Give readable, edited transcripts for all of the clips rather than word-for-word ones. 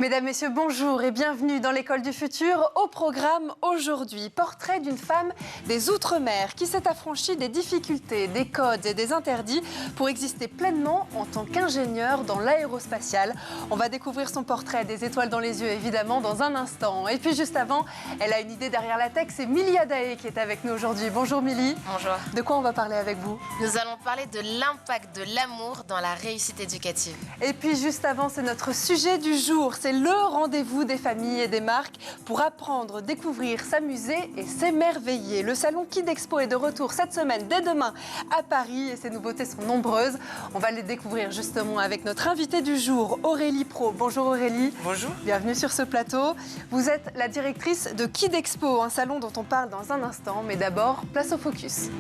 Mesdames, Messieurs, bonjour et bienvenue dans l'École du Futur. Au programme aujourd'hui, portrait d'une femme des Outre-mer qui s'est affranchie des difficultés, des codes et des interdits pour exister pleinement en tant qu'ingénieure dans l'aérospatiale. On va découvrir son portrait, des étoiles dans les yeux évidemment, dans un instant. Et puis juste avant, elle a une idée derrière la tech, c'est Milly Adaé qui est avec nous aujourd'hui. Bonjour Milly. Bonjour. De quoi on va parler avec vous? Nous allons parler de l'impact de l'amour dans la réussite éducative. Et puis juste avant, c'est notre sujet du jour. C'est le rendez-vous des familles et des marques pour apprendre, découvrir, s'amuser et s'émerveiller. Le salon Kidexpo est de retour cette semaine, dès demain, à Paris. Et ces nouveautés sont nombreuses. On va les découvrir justement avec notre invitée du jour, Aurélie Pro. Bonjour Aurélie. Bonjour. Bienvenue sur ce plateau. Vous êtes la directrice de Kidexpo, un salon dont on parle dans un instant. Mais d'abord, place au focus.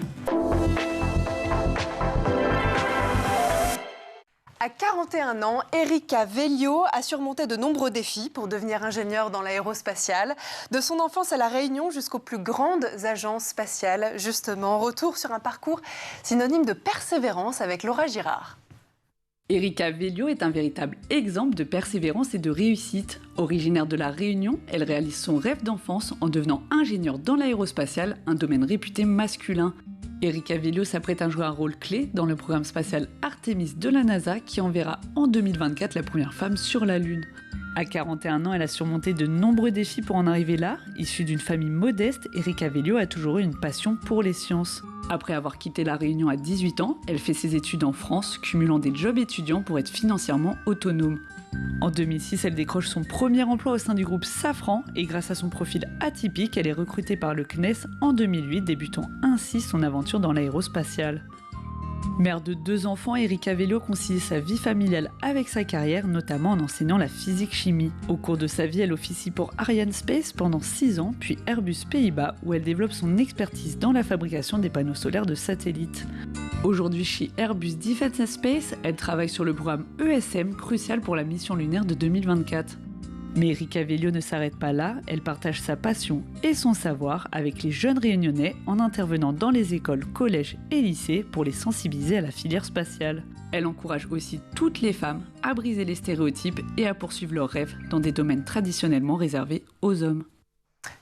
À 41 ans, Erika Velio a surmonté de nombreux défis pour devenir ingénieure dans l'aérospatiale. De son enfance à La Réunion jusqu'aux plus grandes agences spatiales, justement. Retour sur un parcours synonyme de persévérance avec Laura Girard. Erika Velio est un véritable exemple de persévérance et de réussite. Originaire de La Réunion, elle réalise son rêve d'enfance en devenant ingénieure dans l'aérospatiale, un domaine réputé masculin. Erika Velio s'apprête à jouer un rôle clé dans le programme spatial Artemis de la NASA qui enverra en 2024 la première femme sur la Lune. À 41 ans, elle a surmonté de nombreux défis pour en arriver là. Issue d'une famille modeste, Erika Velio a toujours eu une passion pour les sciences. Après avoir quitté La Réunion à 18 ans, elle fait ses études en France, cumulant des jobs étudiants pour être financièrement autonome. En 2006, elle décroche son premier emploi au sein du groupe Safran et grâce à son profil atypique, elle est recrutée par le CNES en 2008, débutant ainsi son aventure dans l'aérospatiale. Mère de 2 enfants, Erika Velio concilie sa vie familiale avec sa carrière, notamment en enseignant la physique-chimie. Au cours de sa vie, elle officie pour Arianespace pendant 6 ans, puis Airbus Pays-Bas, où elle développe son expertise dans la fabrication des panneaux solaires de satellites. Aujourd'hui, chez Airbus Defence and Space, elle travaille sur le programme ESM, crucial pour la mission lunaire de 2024. Mais Erika Velio ne s'arrête pas là, elle partage sa passion et son savoir avec les jeunes réunionnais en intervenant dans les écoles, collèges et lycées pour les sensibiliser à la filière spatiale. Elle encourage aussi toutes les femmes à briser les stéréotypes et à poursuivre leurs rêves dans des domaines traditionnellement réservés aux hommes.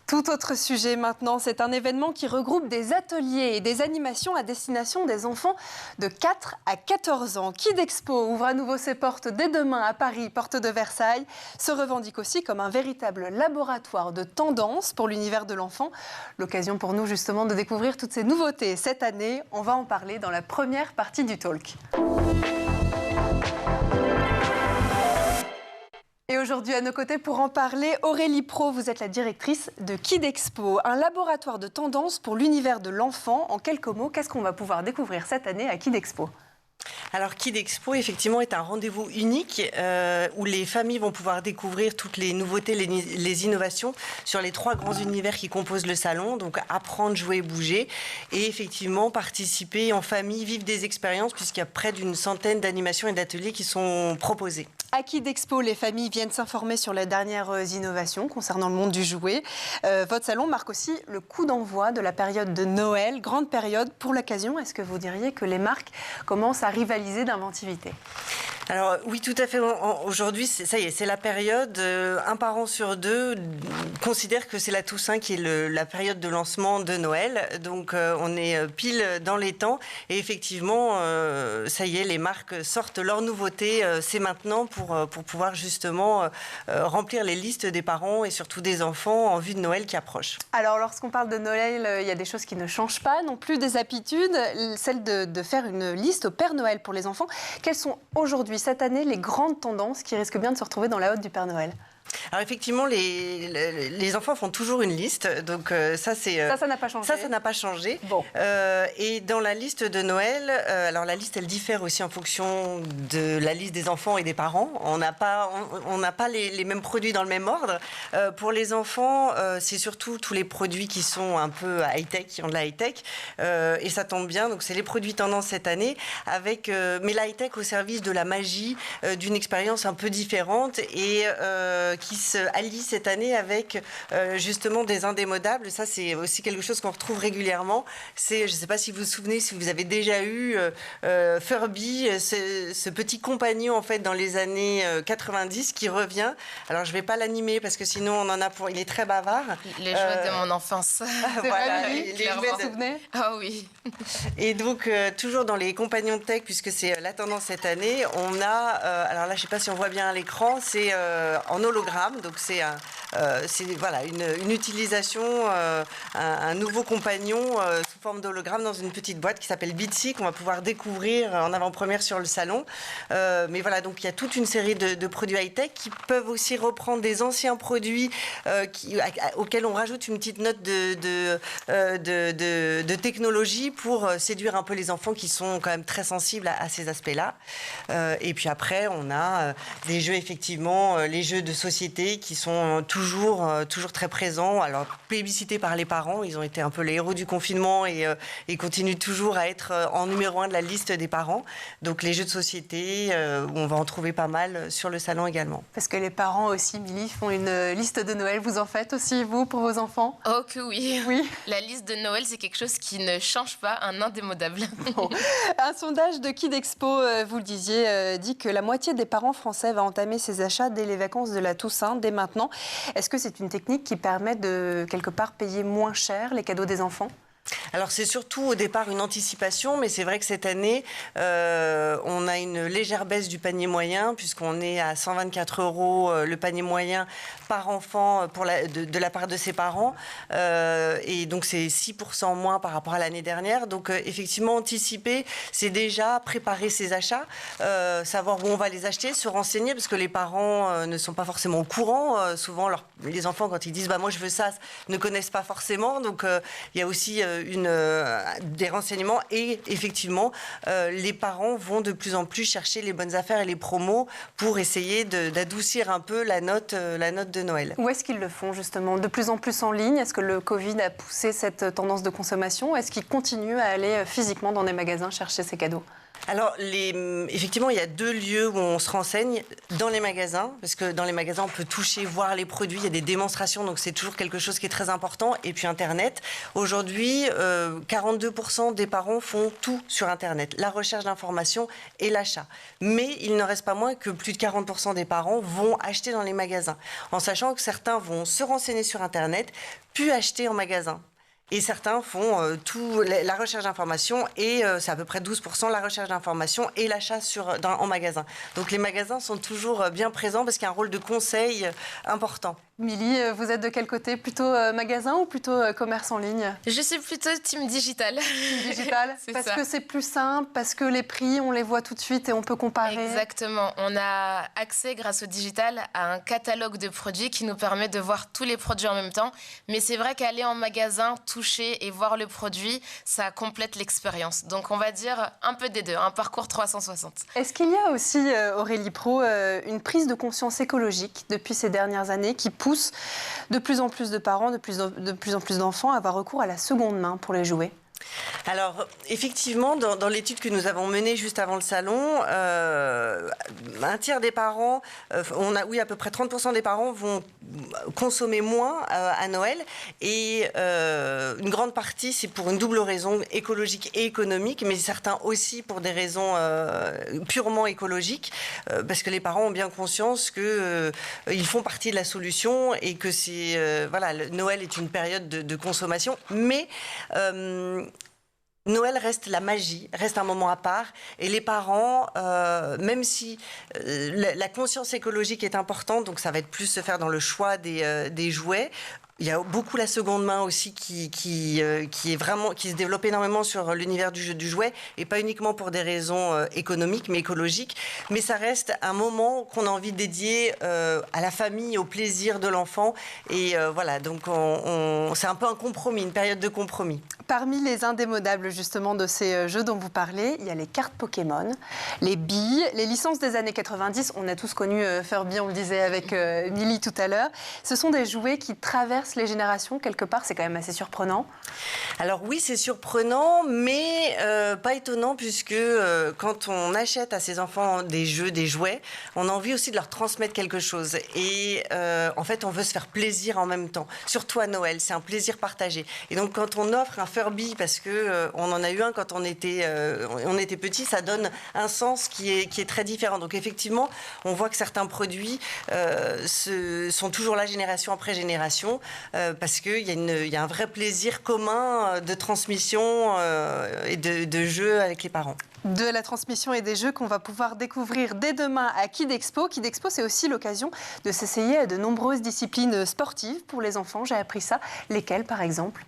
Tout autre sujet maintenant, c'est un événement qui regroupe des ateliers et des animations à destination des enfants de 4 à 14 ans. Kidexpo ouvre à nouveau ses portes dès demain à Paris, porte de Versailles, se revendique aussi comme un véritable laboratoire de tendance pour l'univers de l'enfant. L'occasion pour nous justement de découvrir toutes ces nouveautés cette année. On va en parler dans la première partie du talk. Et aujourd'hui, à nos côtés, pour en parler, Aurélie Pro, vous êtes la directrice de Kidexpo, un laboratoire de tendance pour l'univers de l'enfant. En quelques mots, qu'est-ce qu'on va pouvoir découvrir cette année à Kidexpo ? Alors Kidexpo, effectivement, est un rendez-vous unique où les familles vont pouvoir découvrir toutes les nouveautés, les innovations sur les 3 grands univers qui composent le salon. Donc apprendre, jouer, bouger et effectivement participer en famille, vivre des expériences puisqu'il y a près d'une centaine d'animations et d'ateliers qui sont proposés. À Kidexpo, les familles viennent s'informer sur les dernières innovations concernant le monde du jouet. Votre salon marque aussi le coup d'envoi de la période de Noël, grande période pour l'occasion. Est-ce que vous diriez que les marques commencent à rivaliser d'inventivité ? Alors oui, tout à fait. Aujourd'hui, ça y est, c'est la période. Un parent sur 2 considère que c'est la Toussaint qui est la période de lancement de Noël. Donc on est pile dans les temps. Et effectivement, ça y est, les marques sortent leurs nouveautés. C'est maintenant pour pouvoir justement remplir les listes des parents et surtout des enfants en vue de Noël qui approche. Alors lorsqu'on parle de Noël, il y a des choses qui ne changent pas non plus, des habitudes. Celle de faire une liste au Père Noël pour les enfants. Quelles sont aujourd'hui, cette année, les grandes tendances qui risquent bien de se retrouver dans la hotte du Père Noël ? Alors effectivement, les enfants font toujours une liste, donc ça n'a pas changé. Ça n'a pas changé. Bon. Et dans la liste de Noël, alors la liste elle diffère aussi en fonction de la liste des enfants et des parents. On n'a pas les mêmes produits dans le même ordre. Pour les enfants, c'est surtout tous les produits qui sont un peu high-tech, qui ont de la high-tech, et ça tombe bien. Donc c'est les produits tendance cette année, mais la high-tech au service de la magie, d'une expérience un peu différente et qui se allie cette année avec justement des indémodables. Ça, c'est aussi quelque chose qu'on retrouve régulièrement. Je ne sais pas si vous vous souvenez, si vous avez déjà eu Furby, ce petit compagnon en fait dans les années 90 qui revient. Alors, je ne vais pas l'animer parce que sinon, on en a pour... Il est très bavard. Les jouets de mon enfance. Voilà, vous vous souvenez? Ah oui. Et donc, toujours dans les compagnons de tech, puisque c'est la tendance cette année, on a, alors là, je ne sais pas si on voit bien à l'écran, c'est en hologramme, donc c'est voilà, une utilisation, un nouveau compagnon sous forme d'hologramme dans une petite boîte qui s'appelle Bitsy, qu'on va pouvoir découvrir en avant-première sur le salon. Mais voilà, donc il y a toute une série de produits high-tech qui peuvent aussi reprendre des anciens produits auxquels on rajoute une petite note de technologie pour séduire un peu les enfants qui sont quand même très sensibles à ces aspects-là. Et puis après, on a des jeux, effectivement, les jeux de société qui sont toujours très présents. Alors, plébiscités par les parents, ils ont été un peu les héros du confinement et continuent toujours à être en numéro 1 de la liste des parents. Donc, les jeux de société, on va en trouver pas mal sur le salon également. Parce que les parents aussi, Milly, font une liste de Noël. Vous en faites aussi, vous, pour vos enfants? Oh que oui. Oui. La liste de Noël, c'est quelque chose qui ne change pas, un indémodable. Bon. Un sondage de Kidexpo, vous le disiez, dit que la moitié des parents français va entamer ses achats dès les vacances de la Toussaint, dès maintenant. Est-ce que c'est une technique qui permet de, quelque part, payer moins cher les cadeaux des enfants ? Alors c'est surtout au départ une anticipation, mais c'est vrai que cette année, on a une légère baisse du panier moyen, puisqu'on est à 124 € le panier moyen par enfant de la part de ses parents. Et donc c'est 6% moins par rapport à l'année dernière. Donc effectivement, anticiper, c'est déjà préparer ses achats, savoir où on va les acheter, se renseigner, parce que les parents ne sont pas forcément au courant. Souvent, les enfants, quand ils disent « moi je veux ça », ne connaissent pas forcément. Donc il y a aussi des renseignements et effectivement les parents vont de plus en plus chercher les bonnes affaires et les promos pour essayer d'adoucir un peu la note de Noël. Où est-ce qu'ils le font justement? De plus en plus en ligne? Est-ce que le Covid a poussé cette tendance de consommation? Est-ce qu'ils continuent à aller physiquement dans des magasins chercher ces cadeaux? Alors, effectivement, il y a 2 lieux où on se renseigne. Dans les magasins, parce que dans les magasins, on peut toucher, voir les produits. Il y a des démonstrations, donc c'est toujours quelque chose qui est très important. Et puis Internet. Aujourd'hui, 42% des parents font tout sur Internet. La recherche d'informations et l'achat. Mais il ne reste pas moins que plus de 40% des parents vont acheter dans les magasins. En sachant que certains vont se renseigner sur Internet, puis acheter en magasin. Et certains font la recherche d'informations et c'est à peu près 12% la recherche d'informations et l'achat en magasin. Donc les magasins sont toujours bien présents parce qu'il y a un rôle de conseil important. Milly, vous êtes de quel côté? Plutôt magasin ou plutôt commerce en ligne? Je suis plutôt team digital. Digital, parce que c'est plus simple, parce que les prix, on les voit tout de suite et on peut comparer. Exactement. On a accès, grâce au digital, à un catalogue de produits qui nous permet de voir tous les produits en même temps. Mais c'est vrai qu'aller en magasin, toucher et voir le produit, ça complète l'expérience. Donc on va dire un peu des deux, un parcours 360. Est-ce qu'il y a aussi, Aurélie Pro, une prise de conscience écologique depuis ces dernières années qui pousse de plus en plus de parents, de plus en plus d'enfants à avoir recours à la seconde main pour les jouets? Alors, effectivement, dans l'étude que nous avons menée juste avant le salon, un tiers des parents, à peu près 30% des parents vont consommer moins à Noël. Et une grande partie, c'est pour une double raison, écologique et économique, mais certains aussi pour des raisons purement écologiques, parce que les parents ont bien conscience qu'ils font partie de la solution et que Noël est une période de consommation. Mais Noël reste la magie, reste un moment à part. Et les parents, même si la conscience écologique est importante, donc ça va être plus se faire dans le choix des jouets. Il y a beaucoup la seconde main aussi qui se développe énormément sur l'univers du jouet, et pas uniquement pour des raisons économiques, mais écologiques. Mais ça reste un moment qu'on a envie de dédier à la famille, au plaisir de l'enfant. Et voilà, donc c'est un peu un compromis, une période de compromis. Parmi les indémodables justement de ces jeux dont vous parlez, il y a les cartes Pokémon, les billes, les licences des années 90. On a tous connu Furby, on le disait avec Milly tout à l'heure. Ce sont des jouets qui traversent inverse les générations quelque part. C'est quand même assez surprenant. Alors oui, c'est surprenant, mais pas étonnant puisque quand on achète à ses enfants des jeux, des jouets, on a envie aussi de leur transmettre quelque chose. Et en fait, on veut se faire plaisir en même temps. Surtout à Noël, c'est un plaisir partagé. Et donc quand on offre un Furby, parce que on en a eu un quand on était petit, ça donne un sens qui est très différent. Donc effectivement, on voit que certains produits sont toujours là génération après génération parce qu'il y a un vrai plaisir commun de transmission et de jeu avec les parents. De la transmission et des jeux qu'on va pouvoir découvrir dès demain à Kid Expo. Kid Expo, c'est aussi l'occasion de s'essayer à de nombreuses disciplines sportives pour les enfants. J'ai appris ça. Lesquelles, par exemple ?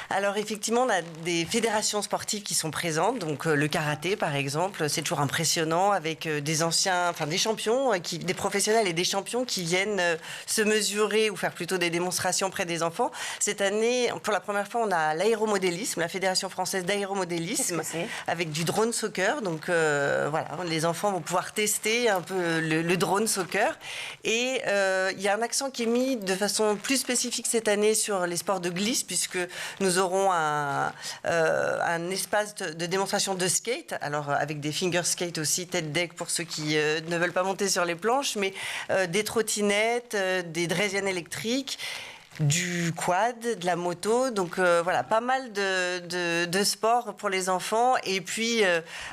Alors effectivement, on a des fédérations sportives qui sont présentes. Donc le karaté, par exemple, c'est toujours impressionnant avec des champions, des professionnels et des champions qui viennent se mesurer ou faire plutôt des démonstrations près des enfants. Cette année, pour la première fois, on a l'aéromodélisme, la Fédération française d'aéromodélisme, avec du drone soccer. Donc voilà, les enfants vont pouvoir tester un peu le drone soccer. Et il y a un accent qui est mis de façon plus spécifique cette année sur les sports de glisse, puisque nous aurons un espace de démonstration de skate, alors avec des finger skate aussi, tête deck pour ceux qui ne veulent pas monter sur les planches, mais des trottinettes, des draisiennes électriques, du quad, de la moto, donc voilà, pas mal de sports pour les enfants. Et puis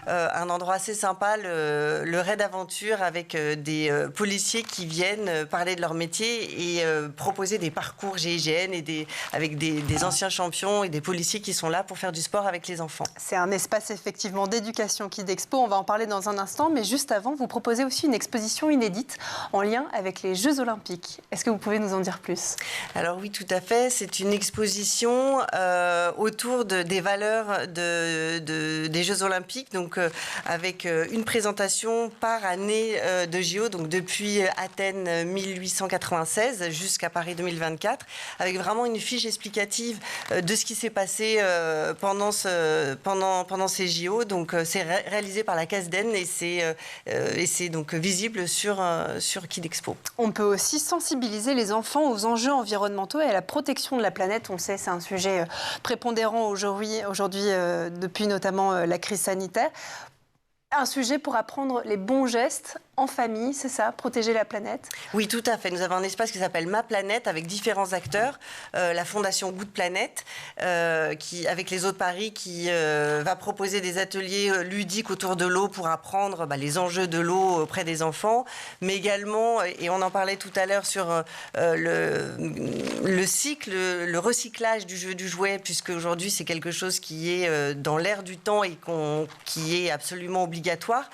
un endroit assez sympa, le raid aventure avec des policiers qui viennent parler de leur métier et proposer des parcours GIGN avec des anciens champions et des policiers qui sont là pour faire du sport avec les enfants. C'est un espace effectivement d'éducation Kid Expo, on va en parler dans un instant, mais juste avant, vous proposez aussi une exposition inédite en lien avec les Jeux Olympiques. Est-ce que vous pouvez nous en dire plus ? Alors oui, tout à fait. C'est une exposition autour des valeurs des Jeux Olympiques, donc avec une présentation par année de JO, donc depuis Athènes 1896 jusqu'à Paris 2024, avec vraiment une fiche explicative de ce qui s'est passé pendant ces JO. Donc c'est réalisé par la CASDEN et c'est donc visible sur Kid Expo. On peut aussi sensibiliser les enfants aux enjeux environnementaux et à la protection de la planète. On le sait, c'est un sujet prépondérant aujourd'hui depuis notamment la crise sanitaire. Un sujet pour apprendre les bons gestes en famille, c'est ça, protéger la planète ? Oui, tout à fait. Nous avons un espace qui s'appelle Ma Planète avec différents acteurs. La Fondation Good Planet, avec les eaux de Paris, qui va proposer des ateliers ludiques autour de l'eau pour apprendre les enjeux de l'eau auprès des enfants. Mais également, et on en parlait tout à l'heure sur le cycle, le recyclage du jouet, puisque aujourd'hui c'est quelque chose qui est dans l'air du temps et qui est absolument obligatoire.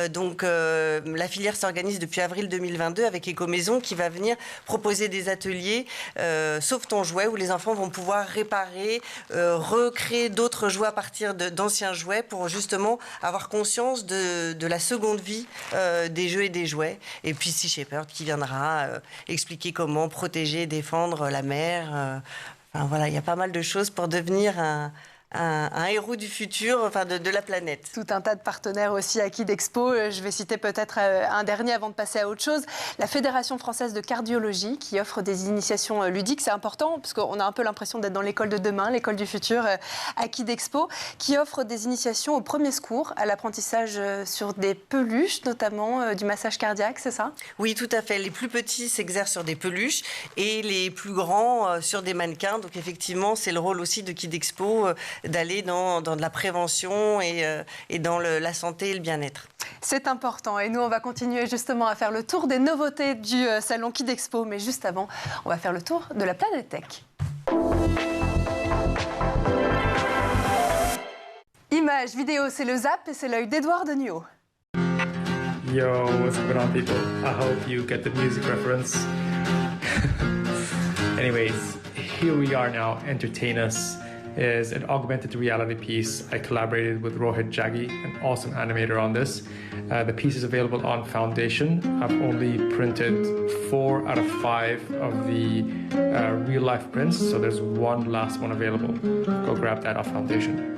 Donc la filière s'organise depuis avril 2022 avec Écomaison qui va venir proposer des ateliers Sauve ton jouet où les enfants vont pouvoir réparer, recréer d'autres jouets à partir d'anciens jouets pour justement avoir conscience de la seconde vie des jeux et des jouets. Et puis Sea Shepherd qui viendra expliquer comment protéger et défendre la mer. Voilà, il y a pas mal de choses pour devenir un héros du futur, de la planète. Tout un tas de partenaires aussi à Kid Expo. Je vais citer peut-être un dernier avant de passer à autre chose. La Fédération française de cardiologie qui offre des initiations ludiques. C'est important parce qu'on a un peu l'impression d'être dans l'école de demain, l'école du futur à Kid Expo, qui offre des initiations au premier secours, à l'apprentissage sur des peluches, notamment du massage cardiaque, c'est ça ? Oui, tout à fait. Les plus petits s'exercent sur des peluches et les plus grands sur des mannequins. Donc effectivement, c'est le rôle aussi de Kid Expo d'aller dans de la prévention et dans la santé et le bien-être. C'est important et nous on va continuer justement à faire le tour des nouveautés du salon Kid Expo, mais juste avant on va faire le tour de la planète tech. Images, vidéo, c'est le Zap et c'est l'œil d'Edouard Deniau. Yo, what's going on, people? I hope you get the music reference. Anyways, here we are now. Entertain Us is an augmented reality piece. I collaborated with Rohit Jaggi, an awesome animator on this. The piece is available on Foundation. I've only printed 4 out of 5 of the real-life prints, so there's one last one available. Go grab that off Foundation.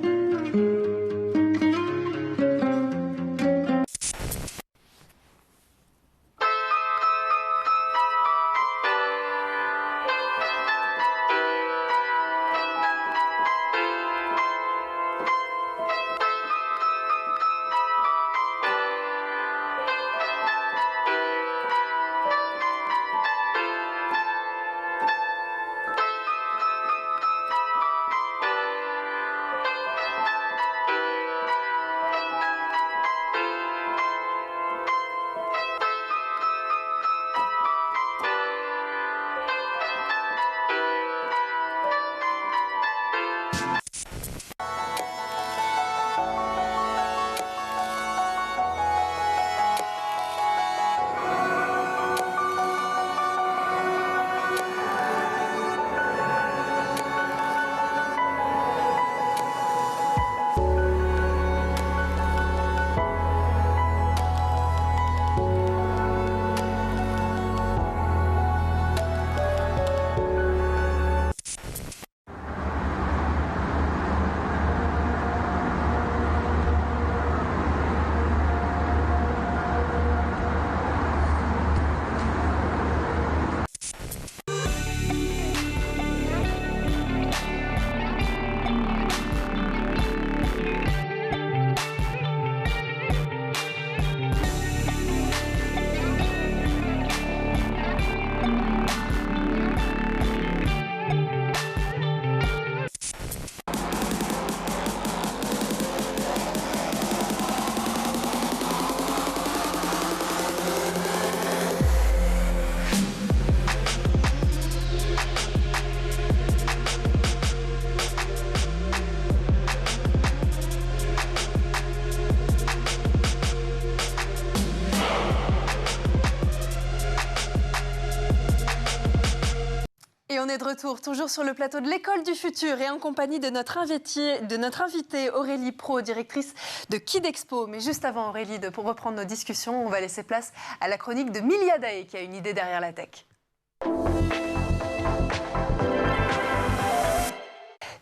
Et on est de retour, toujours sur le plateau de l'École du Futur et en compagnie de notre invitée Aurélie Pro, directrice de Kidexpo. Mais juste avant Aurélie, pour reprendre nos discussions, on va laisser place à la chronique de Milia Daé qui a une idée derrière la tech.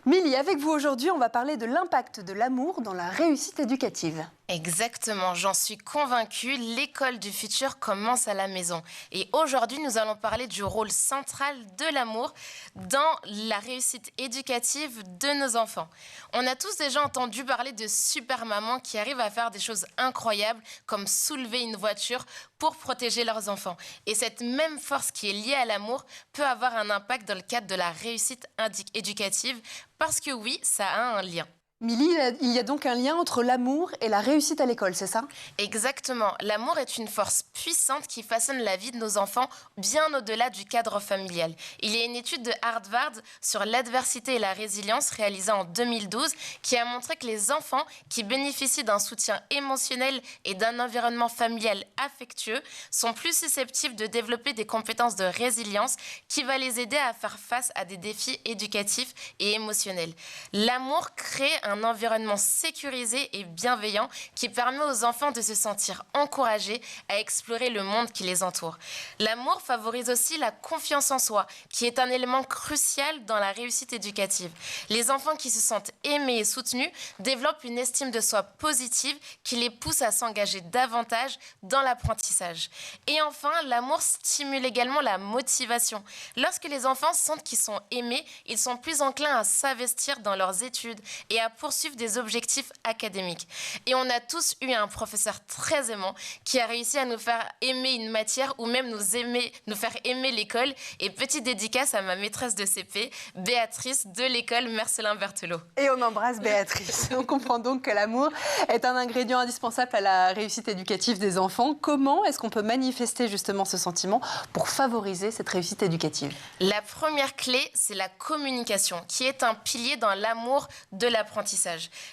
Milly, avec vous aujourd'hui, on va parler de l'impact de l'amour dans la réussite éducative. Exactement, j'en suis convaincue, l'école du futur commence à la maison. Et aujourd'hui, nous allons parler du rôle central de l'amour dans la réussite éducative de nos enfants. On a tous déjà entendu parler de super mamans qui arrivent à faire des choses incroyables, comme soulever une voiture pour protéger leurs enfants. Et cette même force qui est liée à l'amour peut avoir un impact dans le cadre de la réussite éducative, parce que oui, ça a un lien. Milly, il y a donc un lien entre l'amour et la réussite à l'école, c'est ça? Exactement. L'amour est une force puissante qui façonne la vie de nos enfants bien au-delà du cadre familial. Il y a une étude de Harvard sur l'adversité et la résilience réalisée en 2012 qui a montré que les enfants qui bénéficient d'un soutien émotionnel et d'un environnement familial affectueux sont plus susceptibles de développer des compétences de résilience qui va les aider à faire face à des défis éducatifs et émotionnels. L'amour crée un environnement sécurisé et bienveillant qui permet aux enfants de se sentir encouragés à explorer le monde qui les entoure. L'amour favorise aussi la confiance en soi, qui est un élément crucial dans la réussite éducative. Les enfants qui se sentent aimés et soutenus développent une estime de soi positive qui les pousse à s'engager davantage dans l'apprentissage. Et enfin, l'amour stimule également la motivation. Lorsque les enfants sentent qu'ils sont aimés, ils sont plus enclins à s'investir dans leurs études et à poursuivre des objectifs académiques. Et on a tous eu un professeur très aimant qui a réussi à nous faire aimer une matière ou même nous faire aimer l'école. Et petite dédicace à ma maîtresse de CP, Béatrice de l'école Mercelin Berthelot. Et on embrasse Béatrice. On comprend donc que l'amour est un ingrédient indispensable à la réussite éducative des enfants. Comment est-ce qu'on peut manifester justement ce sentiment pour favoriser cette réussite éducative? La première clé, c'est la communication, qui est un pilier dans l'amour de l'apprentissage.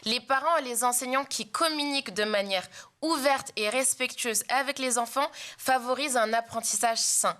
Les parents et les enseignants qui communiquent de manière ouverte et respectueuse avec les enfants favorisent un apprentissage sain.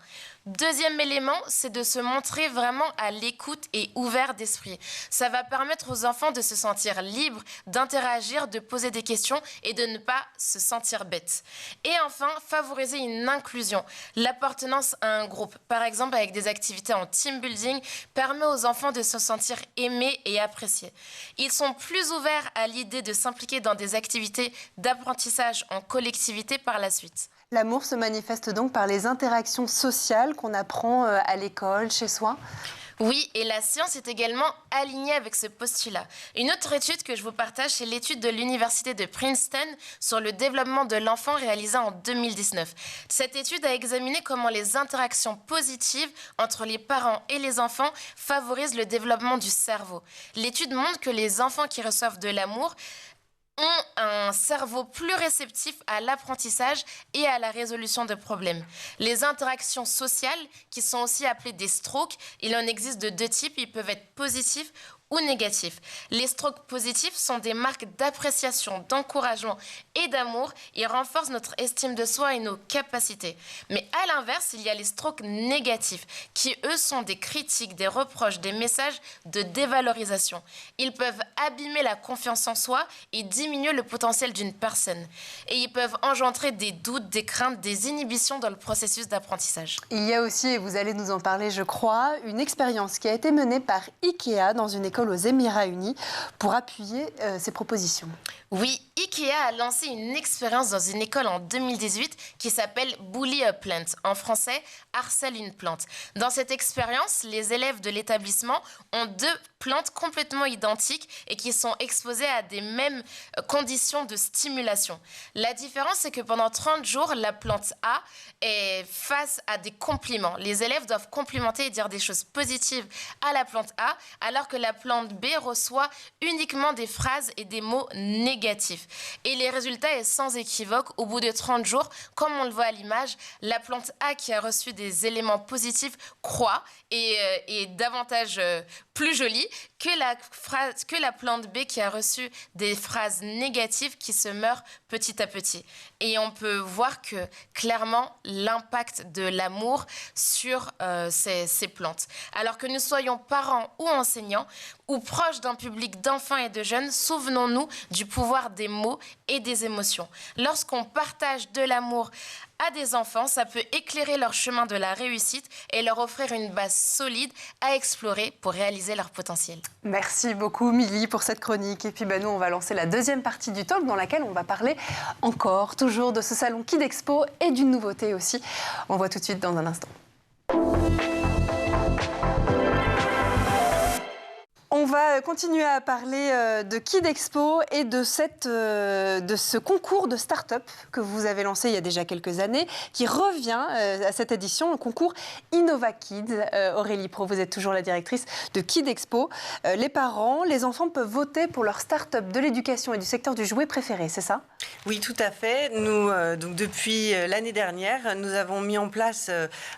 Deuxième élément, c'est de se montrer vraiment à l'écoute et ouvert d'esprit. Ça va permettre aux enfants de se sentir libres, d'interagir, de poser des questions et de ne pas se sentir bêtes. Et enfin, favoriser une inclusion. L'appartenance à un groupe, par exemple avec des activités en team building, permet aux enfants de se sentir aimés et appréciés. Ils sont plus ouverts à l'idée de s'impliquer dans des activités d'apprentissage en collectivité par la suite. L'amour se manifeste donc par les interactions sociales qu'on apprend à l'école, chez soi? Oui, et la science est également alignée avec ce postulat. Une autre étude que je vous partage, c'est l'étude de l'université de Princeton sur le développement de l'enfant réalisée en 2019. Cette étude a examiné comment les interactions positives entre les parents et les enfants favorisent le développement du cerveau. L'étude montre que les enfants qui reçoivent de l'amour ont un cerveau plus réceptif à l'apprentissage et à la résolution de problèmes. Les interactions sociales, qui sont aussi appelées des strokes, il en existe de deux types, ils peuvent être positifs ou négatifs. Les strokes positifs sont des marques d'appréciation, d'encouragement et d'amour. Ils renforcent notre estime de soi et nos capacités. Mais à l'inverse, il y a les strokes négatifs qui, eux, sont des critiques, des reproches, des messages de dévalorisation. Ils peuvent abîmer la confiance en soi et diminuer le potentiel d'une personne. Et ils peuvent engendrer des doutes, des craintes, des inhibitions dans le processus d'apprentissage. Il y a aussi, et vous allez nous en parler, je crois, une expérience qui a été menée par IKEA dans une école aux Émirats Unis pour appuyer ces propositions. Oui, IKEA a lancé une expérience dans une école en 2018 qui s'appelle Bully a Plant. En français, harcèle une plante. Dans cette expérience, les élèves de l'établissement ont deux plantes complètement identiques et qui sont exposées à des mêmes conditions de stimulation. La différence, c'est que pendant 30 jours, la plante A est face à des compliments. Les élèves doivent complimenter et dire des choses positives à la plante A, alors que la plante B reçoit uniquement des phrases et des mots négatifs. négatif. Et les résultats est sans équivoque. Au bout de 30 jours, comme on le voit à l'image, la plante A qui a reçu des éléments positifs croît et est davantage plus jolie que la plante B qui a reçu des phrases négatives qui se meurent petit à petit. Et on peut voir que clairement l'impact de l'amour sur ces plantes. Alors que nous soyons parents ou enseignants ou proches d'un public d'enfants et de jeunes, souvenons-nous du pouvoir des mots et des émotions. Lorsqu'on partage de l'amour à des enfants, ça peut éclairer leur chemin de la réussite et leur offrir une base solide à explorer pour réaliser leur potentiel. Merci beaucoup Milly pour cette chronique. Et puis nous, on va lancer la deuxième partie du talk dans laquelle on va parler encore, toujours de ce salon Kidexpo et d'une nouveauté aussi. On voit tout de suite dans un instant. On va continuer à parler de Kidexpo et de ce concours de start-up que vous avez lancé il y a déjà quelques années, qui revient à cette édition, le concours Innova Kids. Aurélie Pro, vous êtes toujours la directrice de Kidexpo. Les parents, les enfants peuvent voter pour leur start-up de l'éducation et du secteur du jouet préféré, c'est ça ? Oui, tout à fait. Nous, donc depuis l'année dernière, nous avons mis en place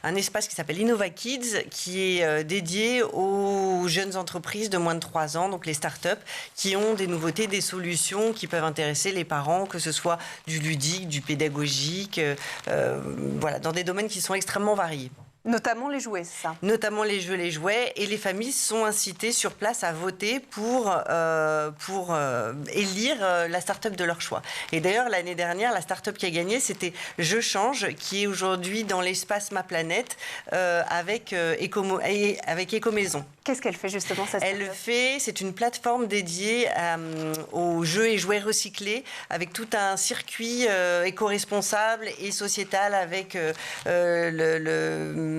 un espace qui s'appelle Innova Kids, qui est dédié aux jeunes entreprises de moins de 3 ans, donc les start-up, qui ont des nouveautés, des solutions qui peuvent intéresser les parents, que ce soit du ludique, du pédagogique, voilà, dans des domaines qui sont extrêmement variés. Notamment les jouets, c'est ça ? Notamment les jeux, les jouets. Et les familles sont incitées sur place à voter pour élire la start-up de leur choix. Et d'ailleurs, l'année dernière, la start-up qui a gagné, c'était Je Change, qui est aujourd'hui dans l'espace Ma Planète avec Ecomaison. Qu'est-ce qu'elle fait justement, cette start-up ? C'est une plateforme dédiée aux jeux et jouets recyclés, avec tout un circuit éco-responsable et sociétal avec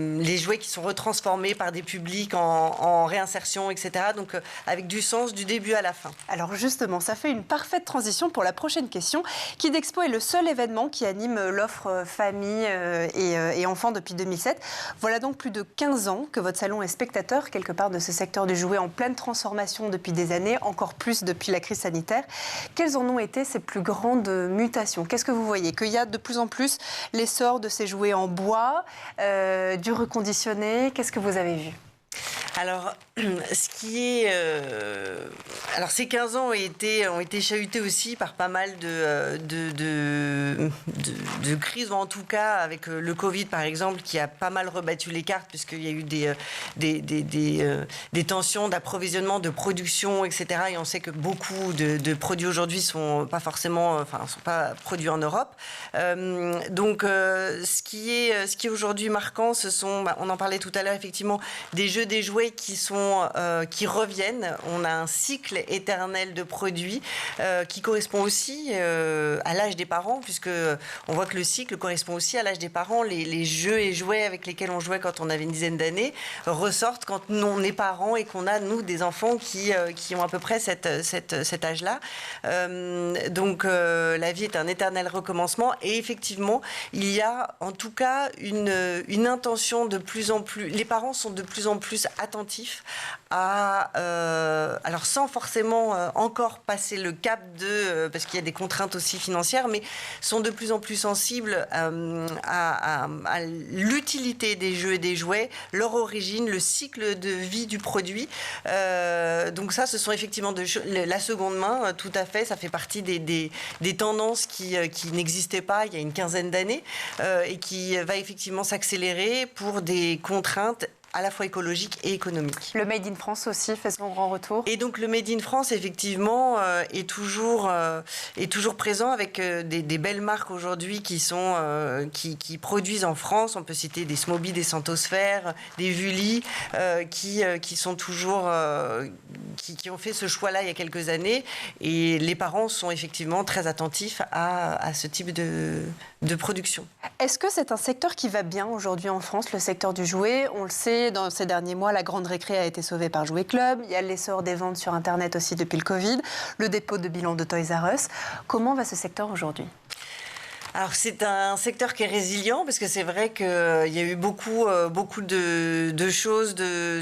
les jouets qui sont retransformés par des publics en réinsertion, etc. Donc avec du sens du début à la fin. Alors justement, ça fait une parfaite transition pour la prochaine question. Kidexpo est le seul événement qui anime l'offre famille et enfants depuis 2007. Voilà donc plus de 15 ans que votre salon est spectateur quelque part de ce secteur du jouet en pleine transformation depuis des années, encore plus depuis la crise sanitaire. Quelles en ont été ces plus grandes mutations ? Qu'est-ce que vous voyez ? Qu'il y a de plus en plus l'essor de ces jouets en bois, du reconditionné. Qu'est-ce que vous avez vu ? Alors, alors ces 15 ans ont été chahutés aussi par pas mal de crises, ou en tout cas avec le Covid par exemple, qui a pas mal rebattu les cartes, puisqu'il y a eu des tensions d'approvisionnement, de production, etc. Et on sait que beaucoup de produits aujourd'hui sont pas produits en Europe. Donc, ce qui est aujourd'hui marquant, ce sont, on en parlait tout à l'heure effectivement, des jeux, des jouets qui reviennent. On a un cycle éternel de produits qui correspond aussi à l'âge des parents, puisque on voit que le cycle correspond aussi à l'âge des parents. Les jeux et jouets avec lesquels on jouait quand on avait une dizaine d'années ressortent quand on est parents et qu'on a, nous, des enfants qui ont à peu près cet âge-là. Donc la vie est un éternel recommencement, et effectivement, il y a en tout cas une intention de plus en plus... Les parents sont de plus en plus attentifs à... alors sans forcément encore passer le cap parce qu'il y a des contraintes aussi financières, mais sont de plus en plus sensibles à l'utilité des jeux et des jouets, leur origine, le cycle de vie du produit. Donc ça, ce sont effectivement la seconde main, tout à fait. Ça fait partie des tendances qui n'existaient pas il y a une quinzaine d'années et qui va effectivement s'accélérer pour des contraintes à la fois écologique et économique. Le Made in France aussi fait son grand retour. Et donc le Made in France, effectivement, est toujours présent avec des belles marques aujourd'hui qui produisent en France. On peut citer des Smoby, des Santosphère, des Vully, qui sont toujours... qui ont fait ce choix-là il y a quelques années. Et les parents sont effectivement très attentifs à ce type de production. Est-ce que c'est un secteur qui va bien aujourd'hui en France, le secteur du jouet ? On le sait, dans ces derniers mois, la grande récré a été sauvée par Jouet Club. Il y a l'essor des ventes sur Internet aussi depuis le Covid, le dépôt de bilan de Toys R Us. Comment va ce secteur aujourd'hui ? Alors c'est un secteur qui est résilient parce que c'est vrai qu'il y a eu beaucoup de choses.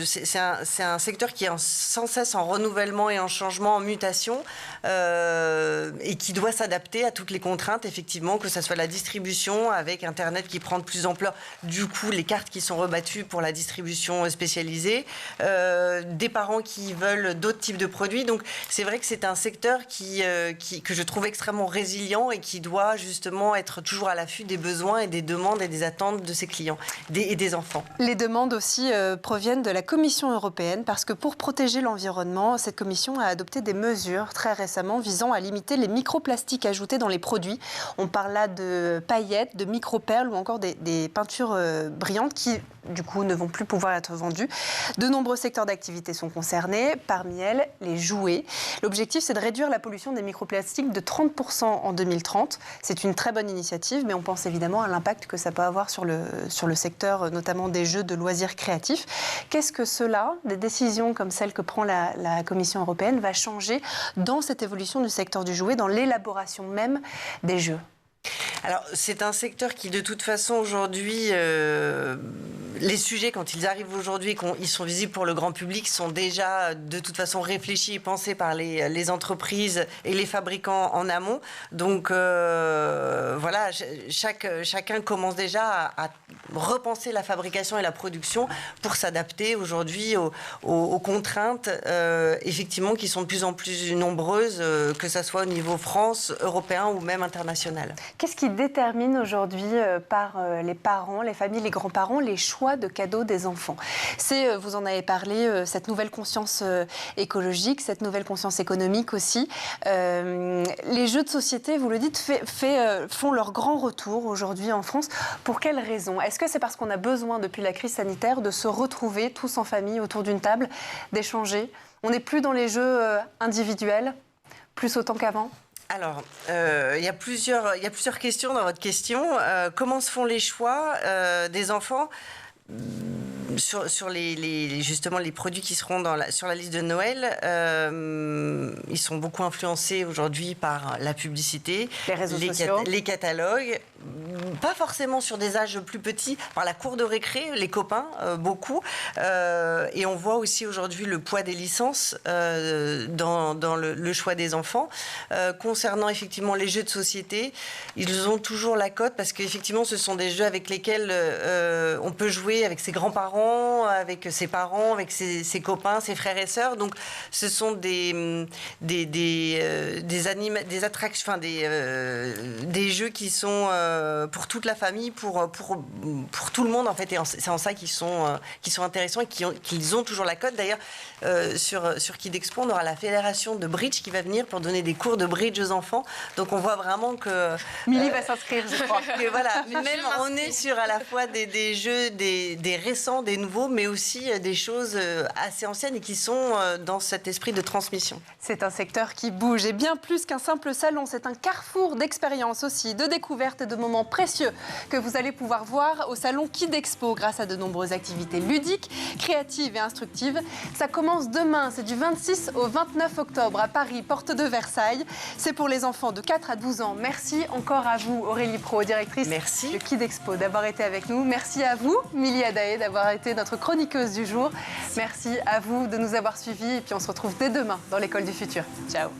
C'est un secteur qui est sans cesse en renouvellement et en changement, en mutation et qui doit s'adapter à toutes les contraintes, effectivement, que ce soit la distribution avec Internet qui prend de plus ampleur, du coup les cartes qui sont rebattues pour la distribution spécialisée, des parents qui veulent d'autres types de produits. Donc c'est vrai que c'est un secteur que je trouve extrêmement résilient et qui doit justement être toujours à l'affût des besoins et des demandes et des attentes de ses clients et des enfants. Les demandes aussi proviennent de la Commission européenne parce que pour protéger l'environnement, cette commission a adopté des mesures très récemment visant à limiter les microplastiques ajoutés dans les produits. On parle là de paillettes, de microperles ou encore des peintures brillantes qui du coup ne vont plus pouvoir être vendues. De nombreux secteurs d'activité sont concernés, parmi elles les jouets. L'objectif c'est de réduire la pollution des microplastiques de 30% en 2030. C'est une très bonne initiative, mais on pense évidemment à l'impact que ça peut avoir sur le secteur, notamment des jeux de loisirs créatifs. Qu'est-ce que cela, des décisions comme celle que prend la Commission européenne, va changer dans cette évolution du secteur du jouet, dans l'élaboration même des jeux ? Alors, c'est un secteur qui, de toute façon, aujourd'hui, les sujets, quand ils arrivent aujourd'hui et qu'ils sont visibles pour le grand public, sont déjà, de toute façon, réfléchis et pensés par les entreprises et les fabricants en amont. Donc, voilà, chacun commence déjà à repenser la fabrication et la production pour s'adapter aujourd'hui aux contraintes, effectivement, qui sont de plus en plus nombreuses, que ce soit au niveau France, européen ou même international. Qu'est-ce qui détermine aujourd'hui par les parents, les familles, les grands-parents, les choix de cadeaux des enfants ? C'est, vous en avez parlé, cette nouvelle conscience écologique, cette nouvelle conscience économique aussi. Les jeux de société, vous le dites, font leur grand retour aujourd'hui en France. Pour quelles raisons ? Est-ce que c'est parce qu'on a besoin, depuis la crise sanitaire, de se retrouver tous en famille autour d'une table, d'échanger ? On n'est plus dans les jeux individuels, plus autant qu'avant ? Alors, il y a plusieurs questions dans votre question. Comment se font les choix des enfants sur justement les produits qui seront sur la liste de Noël? Ils sont beaucoup influencés aujourd'hui par la publicité, les réseaux sociaux, les catalogues. Pas forcément sur des âges plus petits, par la cour de récré, les copains, beaucoup. Et on voit aussi aujourd'hui le poids des licences dans le choix des enfants. Concernant effectivement les jeux de société, ils ont toujours la cote parce qu'effectivement ce sont des jeux avec lesquels on peut jouer avec ses grands-parents, avec ses parents, avec ses copains, ses frères et sœurs. Donc ce sont des attractions, enfin des jeux qui sont pour toute la famille, pour tout le monde en fait, et c'est en ça qu'ils sont intéressants et qu'ils ont toujours la cote. D'ailleurs, sur Kidexpo, on aura la fédération de bridge qui va venir pour donner des cours de bridge aux enfants. Donc on voit vraiment que Milly va s'inscrire, je crois. Que, voilà, même on est sur à la fois des jeux, des récents, des nouveaux, mais aussi des choses assez anciennes et qui sont dans cet esprit de transmission. C'est un secteur qui bouge et bien plus qu'un simple salon, c'est un carrefour d'expériences aussi, de découvertes et de moments précieux que vous allez pouvoir voir au salon Kidexpo grâce à de nombreuses activités ludiques, créatives et instructives. Ça commence demain, c'est du 26 au 29 octobre à Paris, porte de Versailles. C'est pour les enfants de 4 à 12 ans. Merci encore à vous, Aurélie Pro, directrice de Kidexpo, d'avoir été avec nous. Merci à vous, Milly Adaé, d'avoir été notre chroniqueuse du jour. Merci à vous de nous avoir suivis et puis on se retrouve dès demain dans l'école du futur. Ciao.